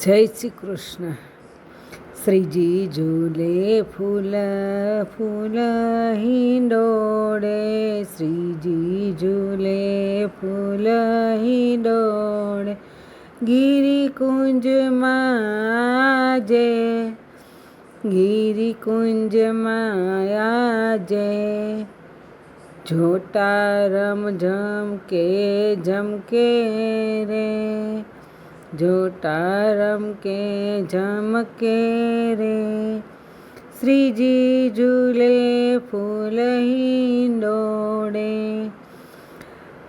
જય શ્રી કૃષ્ણ. શ્રીજી ઝૂલે ફૂલ ફૂલ હિંડોળે, શ્રીજી ઝૂલે ફૂલ હિંડોળે, ગિરિકુંજમાં આજે, ગિરિકુંજમાં આજે, જોટા રમ ઝમકે ઝમકે રે, જોટા રમકે ઝમકે રે, શ્રીજી ઝૂલે ફૂલ હિંડોળે.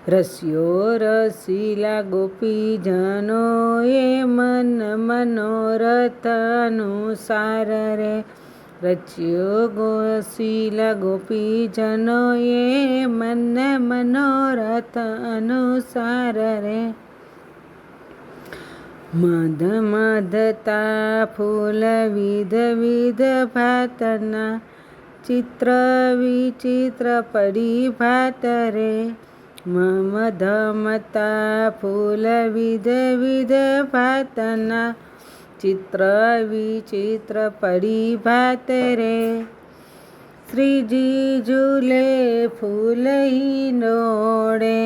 રસિયો રસીલા ગોપીજનોએ મન મનોરથ અનુસાર રે, રચ્યો રસીલા ગોપીજનોએ મન મનોરથ અનુસાર રે. મધ મધતા ફૂલ વિધ વિધ ભાતના, ચિત્ર વિચિત્ર પડી ભાત રે. મધમતા ફૂલ વિધ વિધ ભાતના, ચિત્ર વિચિત્ર પડી ભાત રે, શ્રીજી ઝૂલે ફૂલ હિંડોળે.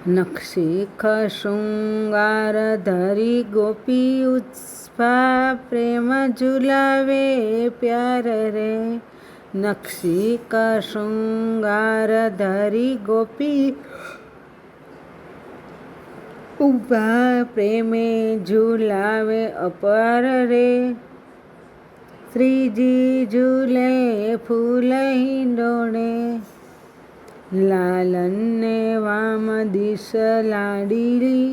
નક્ષિક શૃંગાર ધરી ગોપી ઉત્સભા, પ્રેમ ઝુલાવે પ્યાર રે. નક્ષિક શૃંગાર ધરી ગોપી ઉભા, પ્રેમે ઝુલાવે અપાર રે, શ્રીજી ઝૂલે ફૂલ હિંડોળે. લાલનને વામ દિશ લાડીલી,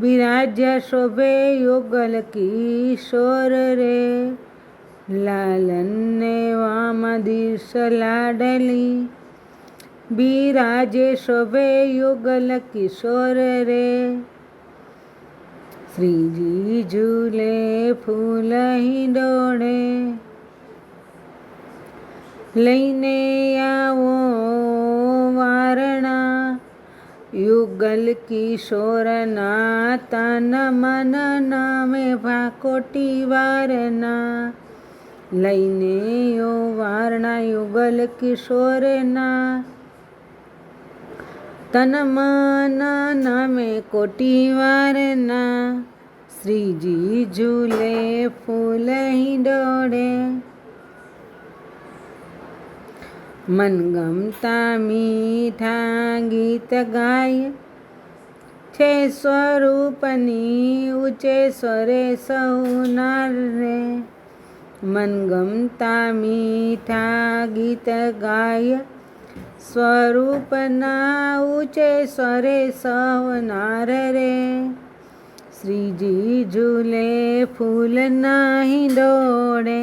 બિરાજ્યા શોભે યુગલ કિશોર રે. લાલનને વામ દિશ લાડલી, બિરાજે શોભે યુગલ કિશોર રે, શ્રીજી ઝૂલે ફૂલ હિંડોળે. લઈને આવો વારણા, યુગલ કિશોરના તન મન નામે ભાકોટી વારના. લઈને યો વારણા યુગલ કિશોરના તન મન નામે કોટી વારના, શ્રીજી ઝૂલે ફૂલ હિંડોળે. મનગમતા મીઠા ગીત ગાય છે, સ્વરૂપની ઊંચે સ્વરે સહુ નર રે. મનગમતા મીઠા ગીત ગાય, સ્વરૂપના ઊંચે સ્વરે સહુ નર રે, શ્રીજી ઝૂલે ફૂલના હિંડોળે.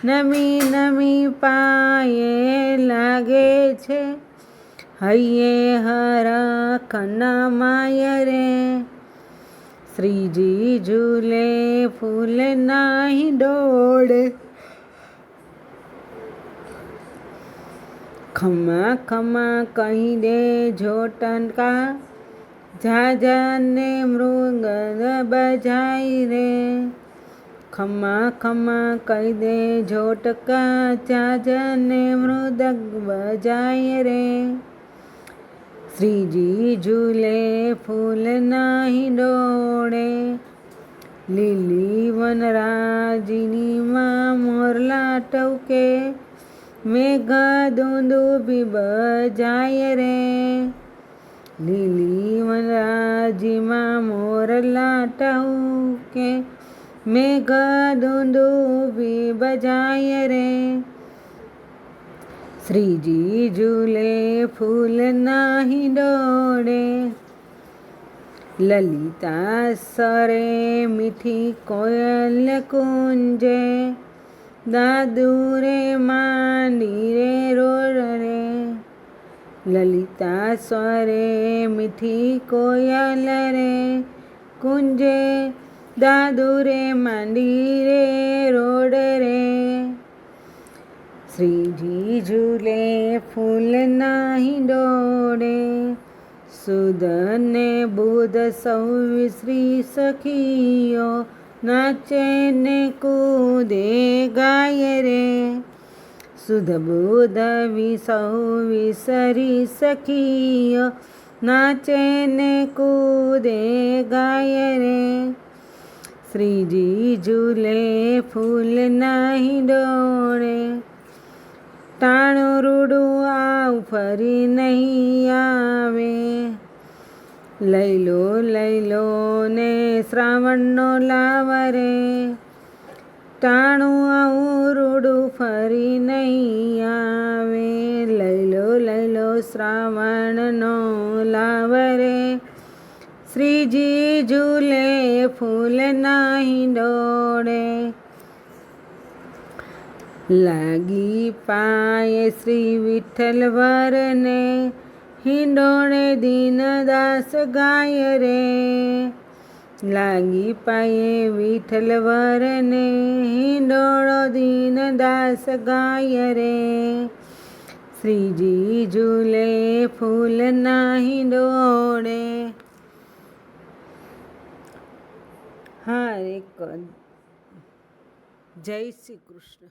નમી નમી પાયે લાગે છે, હૈયે હરખના માય રે, શ્રીજી ઝૂલે ફૂલના હિંડોળે. ખમા ખમા કહી દે જોટકા, ઝાઝાને મૃગ બજાય રે. ખમા ખમા કહી દે ઝોટકા, ઝાઝાને મૃદંગ બજાય રે, શ્રીજી ઝૂલે ફૂલના હિંડોળે. લીલી વનરાજીનીમાં મોરલા ટવકે, મેઘ દુંદુભી બજાય રે. લીલી વનરાજીમાં મોરલા ટવકે, મેઘ દુંદુભી બજાય રે, શ્રીજી ઝૂલે ફૂલના હિંડોળે. લલિતા સરે મીઠી કોયલ કુંજે, દાદુ રે માંડી રે રોળ રે. લલિતા સ્વરે મીઠી કોયલ રે કુંજે, દાદુ રે માંડી રે રોડ રે, શ્રીજી ઝૂલે ફૂલના હિંડોળે. સુદ ને બુધ સૌ વિસરી સખીઓ, નાચે ને કૂદે ગાય રે. સુધ બુધ સૌ વિસરી સખીઓ, નાચે ને કૂદે ગાય રે. શ્રીજી ઝૂલે ફૂલ નાહી ડોળે, ટાણું રૂડું આવ ફરી નહીં આવે. લઈ લો ને શ્રાવણનો લાવ રે, ટાણું આવું રૂડું ફરી નહીં આવે. લઈ લો શ્રાવણનો લાવ રે, શ્રીજી ઝૂલે ફૂલ નાહી ડોળે. લાગી પાયે શ્રી વિઠ્ઠલ વરને, હિંડોળે દીનદાસ ગાય રે. લાગી પાયે વિઠ્ઠલ વરને, હિંડોળો દીનદાસ ગાય રે. શ્રીજી ઝૂલે ફૂલ નાહી ડોળે. હરે જય શ્રી કૃષ્ણ.